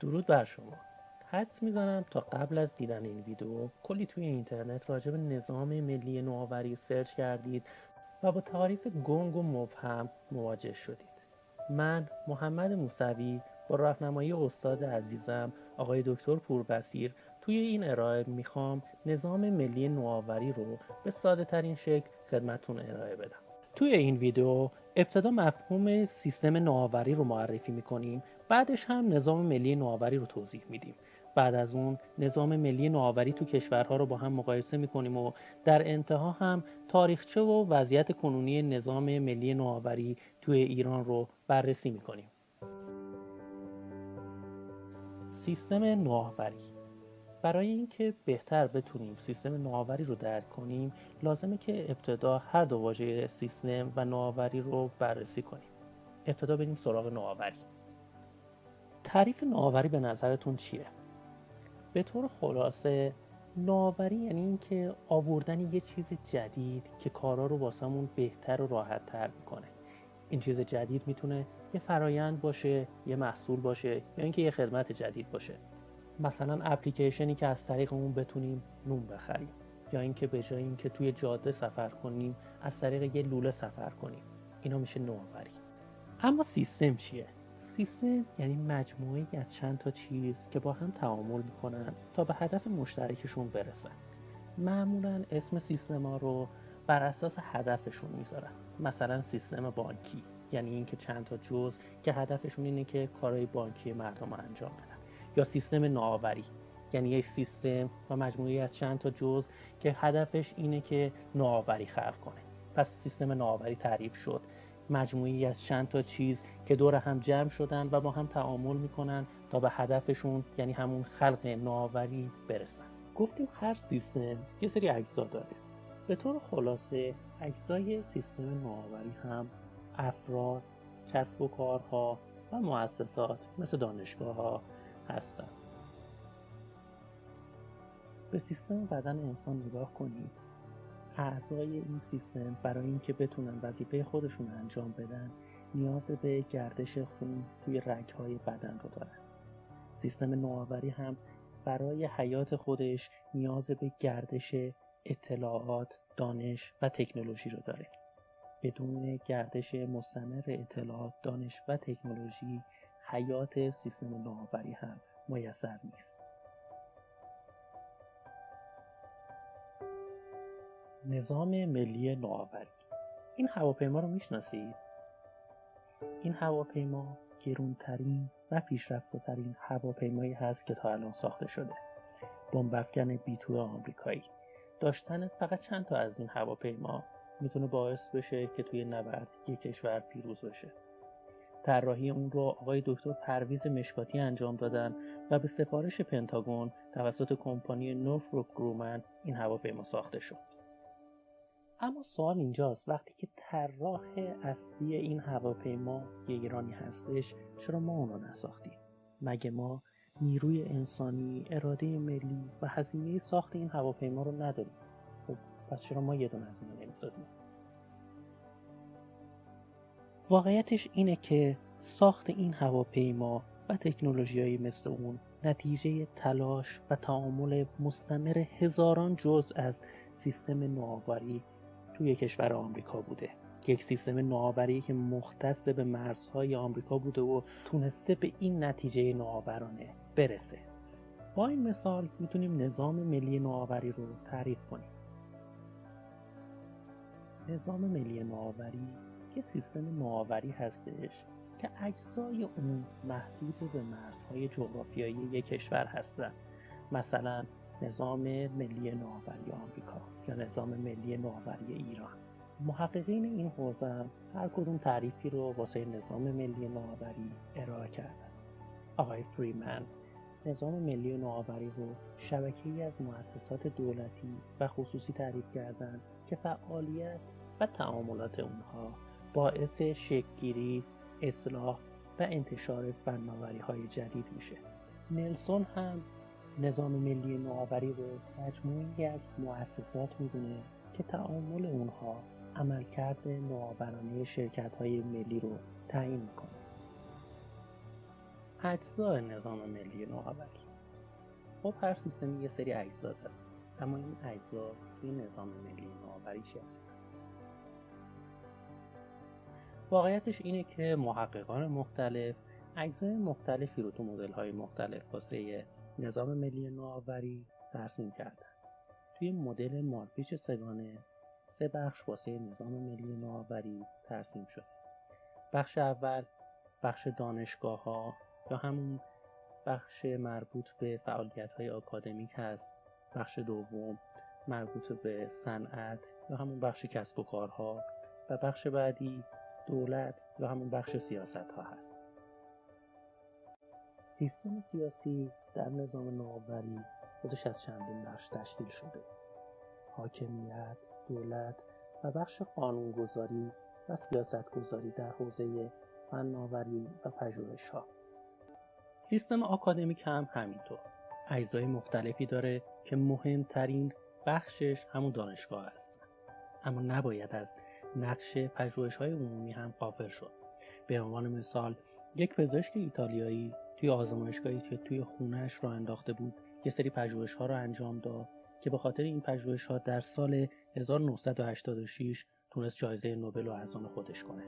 درود بر شما. حدس میزنم تا قبل از دیدن این ویدیو کلی توی اینترنت راجع به نظام ملی نوآوری سرچ کردید و با تعاریف گنگ و مبهم مواجه شدید. من محمد موسوی با راهنمایی استاد عزیزم آقای دکتر پوربصیر توی این ارائه میخوام نظام ملی نوآوری رو به ساده ترین شکل خدمتتون ارائه بدم. توی این ویدیو ابتدا مفهوم سیستم نوآوری رو معرفی میکنیم، بعدش هم نظام ملی نوآوری رو توضیح میدیم. بعد از اون نظام ملی نوآوری تو کشورها رو با هم مقایسه میکنیم و در انتها هم تاریخچه و وضعیت کنونی نظام ملی نوآوری توی ایران رو بررسی میکنیم. سیستم نوآوری. برای اینکه بهتر بتونیم سیستم نوآوری رو درک کنیم لازمه که ابتدا هر دو واژه سیستم و نوآوری رو بررسی کنیم. ابتدا بریم سراغ نوآوری. تعریف نوآوری به نظرتون چیه؟ به طور خلاصه نوآوری یعنی اینکه آوردن یه چیز جدید که کارا رو واسمون بهتر و راحت تر میکنه. این چیز جدید میتونه یه فرایند باشه، یه محصول باشه یا اینکه یه خدمت جدید باشه. مثلا اپلیکیشنی که از طریق اون بتونیم نون بخریم یا اینکه به جای اینکه توی جاده سفر کنیم از طریق یه لوله سفر کنیم. اینا میشه نوآوری. اما سیستم چیه؟ سیستم یعنی مجموعه‌ای از چند تا چیز که با هم تعامل میکنن تا به هدف مشترکشون برسن. معمولا اسم سیستما رو بر اساس هدفشون میذارن. مثلا سیستم بانکی یعنی اینکه چند تا جزء که هدفشون اینه که کارهای بانکی مردم رو انجام بدن. یا سیستم نوآوری یعنی یک سیستم و مجموعه‌ای از چند تا جزء که هدفش اینه که نوآوری خلق کنه. پس سیستم نوآوری تعریف شد مجموعه‌ای از چند تا چیز که دور هم جمع شدن و با هم تعامل میکنن تا به هدفشون یعنی همون خلق نوآوری برسن. گفتیم هر سیستم یه سری اجزا داره. به طور خلاصه اجزای سیستم نوآوری هم افراد، کسب و کارها و مؤسسات مثل دانشگاه‌ها هستن. به سیستم بدن انسان نگاه کنید. اعضای این سیستم برای اینکه بتونن وظیفه خودشون انجام بدن نیاز به گردش خون توی رگ‌های بدن رو دارن. سیستم نوآوری هم برای حیات خودش نیاز به گردش اطلاعات، دانش و تکنولوژی رو داره. بدون گردش مستمر اطلاعات، دانش و تکنولوژی حیات سیستم نوآوری هم میسر نیست. نظام ملی نوآوری. این هواپیما رو میشناسید؟ این هواپیما گرونترین و پیشرفته‌ترین هواپیمایی هست که تا الان ساخته شده. بمب افکن B-2 آمریکایی. داشتن فقط چند تا از این هواپیما میتونه باعث بشه که توی نبرد یک کشور پیروز بشه. طراحی اون رو آقای دکتر پرویز مشکاتی انجام دادن و به سفارش پنتاگون توسط کمپانی نورفروک گرومن این هواپیما ساخته شد. اما سوال اینجاست وقتی که طراح اصلی این هواپیما یه ایرانی هستش چرا ما اون رو نساختیم؟ مگه ما نیروی انسانی، اراده ملی و هزینه ساخت این هواپیما رو نداریم؟ خب پس چرا ما یه دونه از اینا نمیسازیم؟ واقعیتش اینه که ساخت این هواپیما و تکنولوژی‌هایی مثل اون نتیجه تلاش و تعامل مستمر هزاران جزء از سیستم نوآوری توی کشور آمریکا بوده. یک سیستم نوآوری که مختص به مرزهای آمریکا بوده و تونسته به این نتیجه نوآورانه برسه. با این مثال میتونیم نظام ملی نوآوری رو تعریف کنیم. نظام ملی نوآوری یه سیستم نوآوری هستش که اجزای اون محدود به مرزهای جغرافیایی یک کشور هستن. مثلا نظام ملی نوآوری آمریکا یا نظام ملی نوآوری ایران. محققین این حوزه هم هر کدوم تعریفی رو واسه نظام ملی نوآوری ارائه کردن. آقای فریمن نظام ملی نوآوری رو شبکه‌ای از مؤسسات دولتی و خصوصی تعریف کردند که فعالیت و تعاملات اونها باعث شکل‌گیری، اصلاح و انتشار فناوری‌های جدید میشه. نلسون هم نظام ملی نوآوری رو مجموعه‌ای از مؤسسات میدونه که تعامل اونها عملکرد نوآورانه شرکت‌های ملی رو تعیین میکنه. اجزای نظام ملی نوآوری. خب هر سیستمی یه سری اجزا داره، اما این اجزا توی نظام ملی نوآوری چی هستن؟ واقعیتش اینه که محققان مختلف اجزای مختلفی رو تو مدل‌های مختلف واسه نظام ملی نوآوری ترسیم کردن. توی مدل مارپیچ سگانه 3 بخش واسه نظام ملی نوآوری ترسیم شده. بخش اول بخش دانشگاه‌ها یا همون بخش مربوط به فعالیت‌های آکادمیک هست. بخش دوم مربوط به صنعت یا همون بخش کسب و کارها و بخش بعدی دولت یا همون بخش سیاست‌ها هست. سیستم سیاسی در نظام نوآوری خودش از چندین بخش تشکیل شده: حاکمیت، دولت و بخش قانونگذاری و سیاستگذاری در حوزه فناوری و پژوهش‌ها. سیستم آکادمیک هم همینطور اجزای مختلفی داره که مهمترین بخشش همون دانشگاه است. اما نباید از نقش پژوهش‌های عمومی هم غافل شد. به عنوان مثال یک پزشک ایتالیایی توی آزمایشگاهی که توی خونه‌اش راه انداخته بود یه سری پژوهش‌ها رو انجام داد که به خاطر این پژوهش‌ها در سال 1986 تونست جایزه نوبل رو از آن خودش کنه.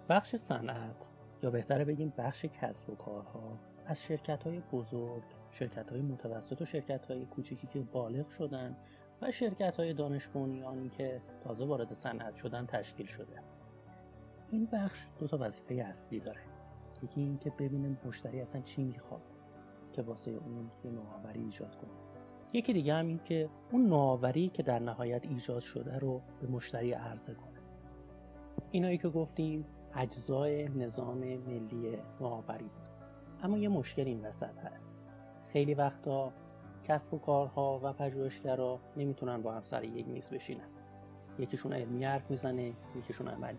بخش صنعت یا بهتره بگیم بخش کسب و کارها از شرکت‌های بزرگ، شرکت‌های متوسط و شرکت‌های کوچیکی که بالغ شدن و شرکت‌های دانش بنیانی که تازه وارد صنعت شدن تشکیل شده. این بخش 2 وظیفه اصلی داره. یکی این که ببینیم مشتری اصلا چی میخواد که واسه اون یه نوآوری ایجاد کنه. یکی دیگه هم این که اون نوآوری که در نهایت ایجاد شده رو به مشتری عرضه کنه. اینایی که گفتیم اجزای نظام ملی نوآوری بود. اما یه مشکل این وسط هست. خیلی وقتا کسب و کارها و پژوهشگرا نمیتونن با هم سر یک میز بشینن. یکیشون علمی حرف میزنه، یکیشون عملی.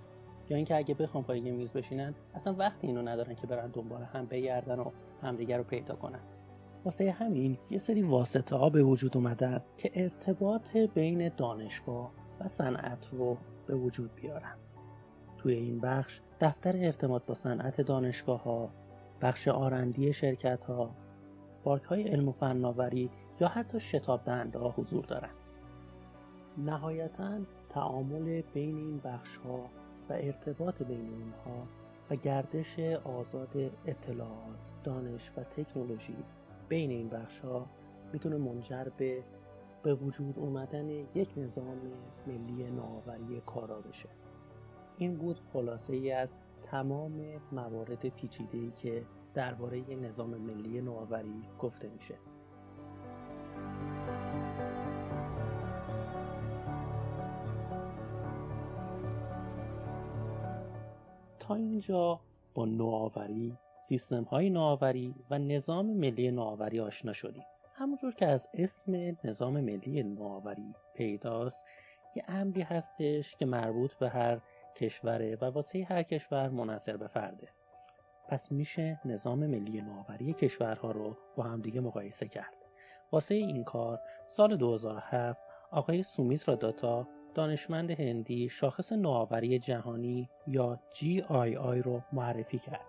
یا اینکه اگه بخوام پای یه میز بشینن اصلا وقتی اینو ندارن که برن دنبال هم بگردن و همدیگه رو پیدا کنن. واسه همین یه سری واسطه ها به وجود اومدن که ارتباط بین دانشگاه و صنعت رو به وجود بیارن. توی این بخش دفتر ارتباط با صنعت دانشگاه ها، بخش آرندی شرکت ها، پارک های علم و فناوری یا حتی شتاب دهنده ها حضور دارن. نهایتاً تعامل بین این بخش ها و ارتباط بین اونها و گردش آزاد اطلاعات، دانش و تکنولوژی بین این بخش ها میتونه منجر به وجود اومدن یک نظام ملی نوآوری کارا بشه. این بود خلاصه ای از تمام موارد پیچیده‌ای که درباره نظام ملی نوآوری گفته میشه. تا اینجا با نوآوری، سیستم‌های نوآوری و نظام ملی نوآوری آشنا شدیم. همونجور که از اسم نظام ملی نوآوری پیداست، یه امری هستش که مربوط به هر کشوره و واسه هر کشور منحصر به فرده. پس میشه نظام ملی نوآوری کشورها رو با هم دیگه مقایسه کرد. واسه این کار سال 2007 آقای سومیترا داتا، دانشمند هندی، شاخص نوآوری جهانی یا GII رو معرفی کرد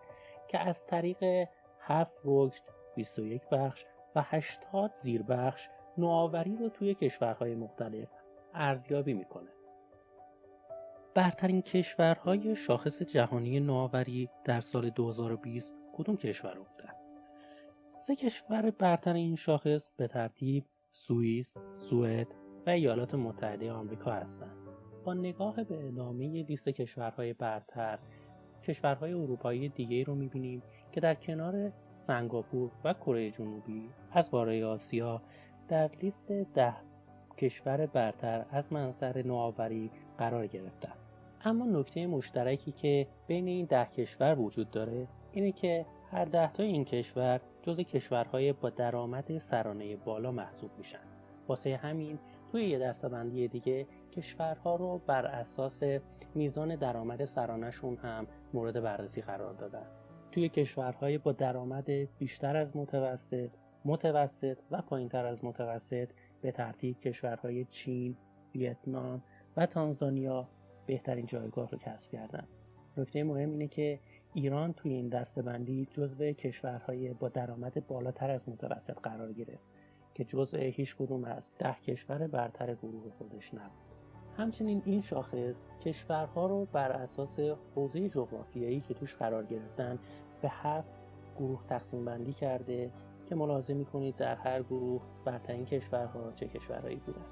که از طریق 7 رکن، 21 بخش و 80 زیربخش نوآوری رو توی کشورهای مختلف ارزیابی میکنه. برترین کشورهای شاخص جهانی نوآوری در سال 2020 کدوم کشور بودن؟ 3 کشور برتر این شاخص به ترتیب سوئیس، سوئد و ایالات متحده آمریکا هستند. با نگاه به ادامه لیست کشورهای برتر، کشورهای اروپایی دیگه رو می‌بینیم که در کنار سنگاپور و کره جنوبی از قاره آسیا در لیست 10 کشور برتر از منظر نوآوری قرار گرفتن. اما نکته مشترکی که بین این 10 کشور وجود داره اینه که هر 10 تا این کشور جزو کشورهای با درآمد سرانه بالا محسوب میشن. واسه همین توی یه دسته‌بندی دیگه کشورها رو بر اساس میزان درآمد سرانه‌شون هم مورد بررسی قرار دادن. توی کشورهای با درآمد بیشتر از متوسط، متوسط و پایینتر از متوسط به ترتیب کشورهای چین، ویتنام و تانزانیا بهترین جایگاه رو کسب کردن. نکته مهم اینه که ایران توی این دسته‌بندی جزو کشورهای با درآمد بالاتر از متوسط قرار گرفت که جزء هیچ کدوم از 10 کشور برتر گروه خودش نبود. همچنین این شاخص کشورها رو بر اساس حوزه جغرافیایی که توش قرار گرفتن به 7 گروه تقسیم بندی کرده که ملاحظه می‌کنید در هر گروه برترین کشورها چه کشورهایی بودن.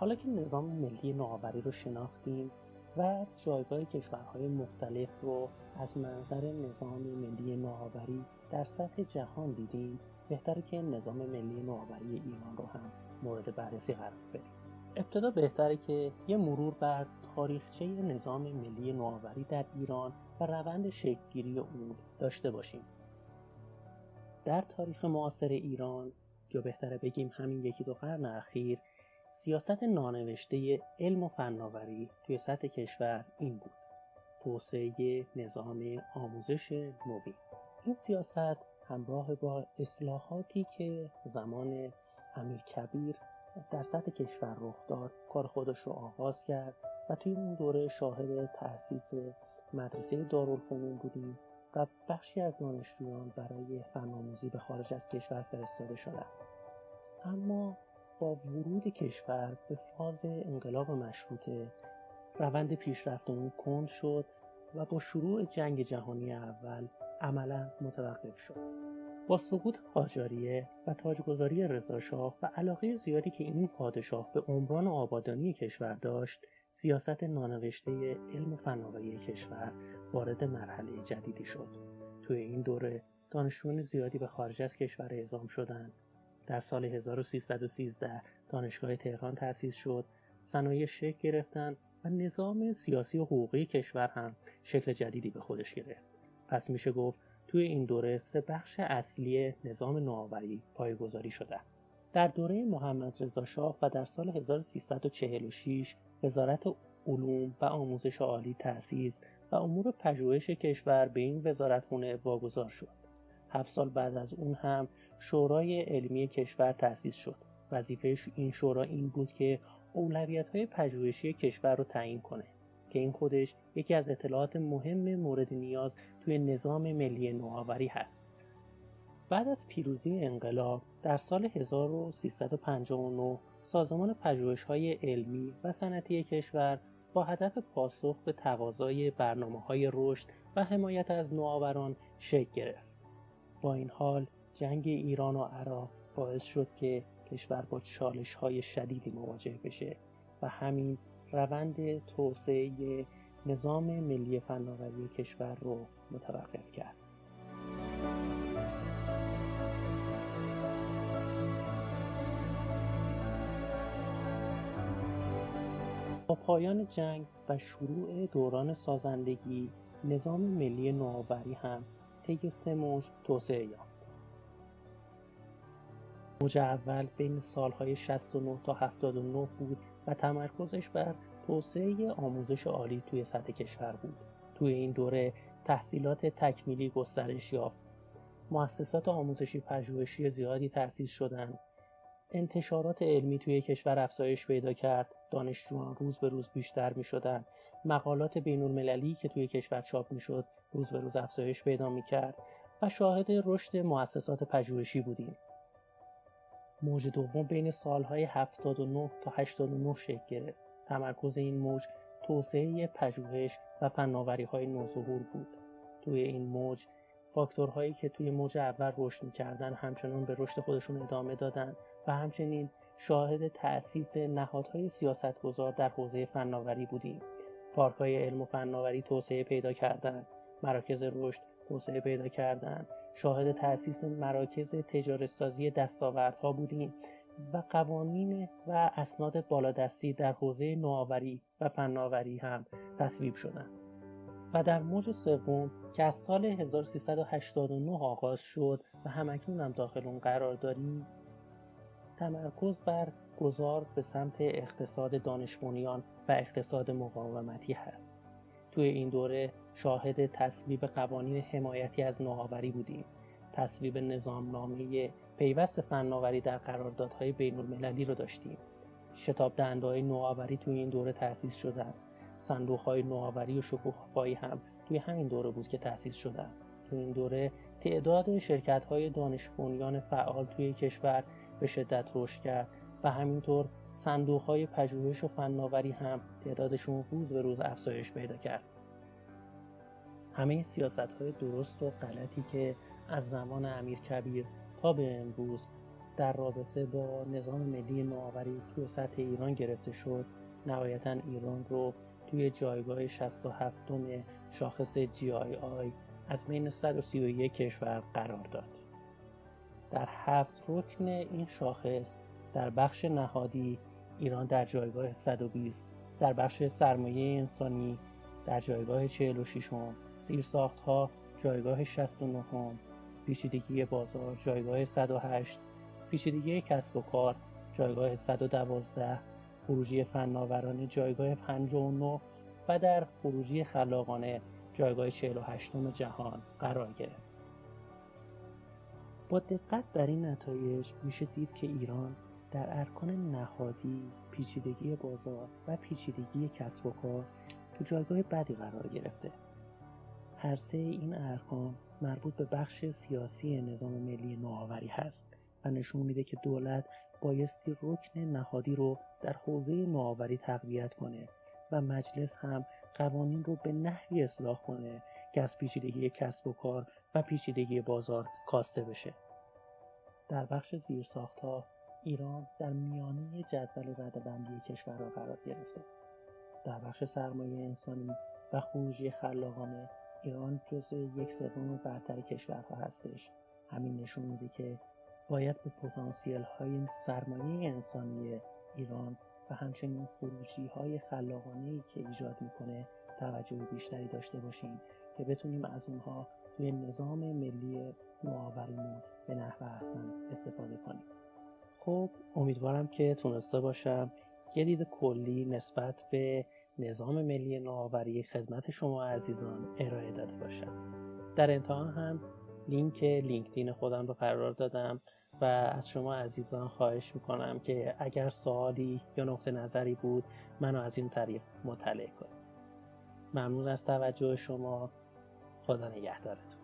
حالا که نظام ملی نوآوری رو شناختیم و جایگاه کشورهای مختلف رو از منظر نظام ملی نوآوری در سطح جهان دیدیم، بهتره که نظام ملی نوآوری ایران رو هم مورد بررسی قرار بدیم. ابتدا بهتره که یه مرور بر تاریخچه نظام ملی نوآوری در ایران و روند شکل‌گیری اون داشته باشیم. در تاریخ معاصر ایران، یا بهتره بگیم همین یکی دو قرن اخیر، سیاست نانوشته علم و فناوری توی سطح کشور این بود: توسعه نظام آموزش نوین. این سیاست همراه با اصلاحاتی که زمان امیرکبیر در سطح کشور رخ داد کار خودش رو آغاز کرد و توی اون دوره شاهد تأسیس مدرسه دارالفنون بودیم و بخشی از دانشجویان برای فنآموزی به خارج از کشور فرستاده شدند. اما با ورود کشور به فاز انقلاب مشروطه، روند پیشرفت اون کند شد و با شروع جنگ جهانی اول عملاً متوقف شد. با سقوط قاجاریه و تاجگذاری رضاشاه و علاقه زیادی که این پادشاه به عمران و آبادانی کشور داشت، سیاست نانوشته علم و فناوری کشور وارد مرحله جدیدی شد. توی این دوره دانشجویان زیادی به خارج از کشور اعزام شدند. در سال 1313 دانشگاه تهران تأسیس شد، صنایع شکل گرفتند و نظام سیاسی و حقوقی کشور هم شکل جدیدی به خودش گرفت. پس میشه گفت توی این دوره 3 بخش اصلی نظام نوآوری پایه‌گذاری شدند. در دوره محمد رضا شاه و در سال 1346 وزارت علوم و آموزش عالی تأسیس و امور پژوهش کشور به این وزارتخونه واگذار شد. 7 سال بعد از اون هم شورای علمی کشور تأسیس شد. وظیفه این شورا این بود که اولویت‌های پژوهشی کشور رو تعیین کنه که این خودش یکی از اطلاعات مهم مورد نیاز توی نظام ملی نوآوری هست. بعد از پیروزی انقلاب در سال 1359 سازمان پژوهش‌های علمی و صنعتی کشور با هدف پاسخ به تقاضای برنامه‌های رشد و حمایت از نوآوران شکل گرفت. با این حال جنگ ایران و عراق باعث شد که کشور با چالش‌های شدیدی مواجه بشه و همین روند توسعه نظام ملی فناوری کشور رو متوقف کرد. با پایان جنگ و شروع دوران سازندگی، نظام ملی نوآوری هم طی 3 موج توسعه یافت. موج اول بین سالهای 69 تا 79 بود و تمرکزش بر توسعه آموزش عالی توی سطح کشور بود. توی این دوره تحصیلات تکمیلی گسترش یافت. مؤسسات آموزشی پژوهشی زیادی تأسیس شدند. انتشارات علمی توی کشور افزایش پیدا کرد. دانشجویان روز به روز بیشتر می شدن. مقالات بین المللی که توی کشور چاپ می شد روز به روز افزایش پیدا می کرد و شاهد رشد مؤسسات پژوهشی بودیم. موج دوم بین سالهای 79 تا 89 شکل گرفت. تمرکز این موج توسعه پژوهش و فناوری‌های نوظهور بود. توی این موج فاکتورهایی که توی موج اول رشد می‌کردن همچنان به رشد خودشون ادامه دادن و همچنین شاهد تأسیس نهادهای سیاستگزار در حوزه فناوری بودیم. پارک‌های علم و فناوری توسعه پیدا کردند، مراکز رشد توسعه پیدا کردند، شاهد تأسیس مراکز تجارت‌سازی دستاوردها بودیم و قوانین و اسناد بالادستی در حوزه نوآوری و فناوری هم تصویب شدند. و در موج سوم که از سال 1389 آغاز شد و همکنون هم داخل اون قرار داریم، تمرکز بر گذار به سمت اقتصاد دانش بنیان و اقتصاد مقاومتی هست. توی این دوره شاهد تصویب قوانین حمایتی از نوآوری بودیم. تصویب نظامنامه پیوست فناوری در قراردادهای بین‌المللی رو داشتیم. شتاب دهنده‌های نوآوری توی این دوره تأسیس شدند. صندوق‌های نوآوری و شکوفایی هم توی همین دوره بود که تأسیس شدند. توی این دوره تعداد شرکت‌های دانش بنیان فعال توی کشور به شدت رشد کرد و همینطور صندوق‌های پژوهش و فناوری هم تعدادشون روز به روز افزایش پیدا کرد. همه سیاست‌های درست و غلطی که از زمان امیرکبیر تا به امروز در رابطه با نظام ملی نوآوری توی سطح ایران گرفته شد، نهایتاً ایران رو توی جایگاه 67م شاخص GII از بین 131 کشور قرار داد. در 7 رکن این شاخص در بخش نهادی ایران در جایگاه 120، در بخش سرمایه انسانی در جایگاه 46م، زیرساخت‌ها جایگاه 69م، پیچیدگی بازار جایگاه 108، پیچیدگی کسب و کار جایگاه 112، خروجی فناورانه جایگاه 59 و در خروجی خلاقانه جایگاه 48م جهان قرار گرفت. با دقت در این نتایج میشه دید که ایران در ارکان نهادی، پیچیدگی بازار و پیچیدگی کسب و کار تو جایگاه بدی قرار گرفته. هر سه این ارکان مربوط به بخش سیاسی نظام ملی نوآوری هست و نشون میده که دولت بایستی رکن نهادی رو در حوزه نوآوری تقویت کنه و مجلس هم قوانین رو به نحوی اصلاح کنه که از پیچیدگی کسب و کار و پیچیدگی بازار کاسته بشه. در بخش زیرساخت‌ها ایران در میانه جدول رده‌بندی کشورها قرار گرفته. در بخش سرمایه انسانی و خروجی خلاقانه ایران جزو 1/3 برتر کشورها هستش. همین نشون میده که باید به پتانسیل‌های سرمایه انسانی ایران و همچنین خروجی‌های خلاقانه‌ای که ایجاد میکنه توجه بیشتری داشته باشیم که بتونیم از اونها توی نظام ملی نوآوریمون به نحو احسن استفاده کنیم. خب امیدوارم که تونسته باشم یه دید کلی نسبت به نظام ملی نوآوری خدمت شما عزیزان ارائه داده باشم. در انتها هم لینک لینکدین خودم رو قرار دادم و از شما عزیزان خواهش میکنم که اگر سوالی یا نقطه نظری بود منو از این طریق مطلع کنید. ممنون از توجه شما. خدا نگهدارتون.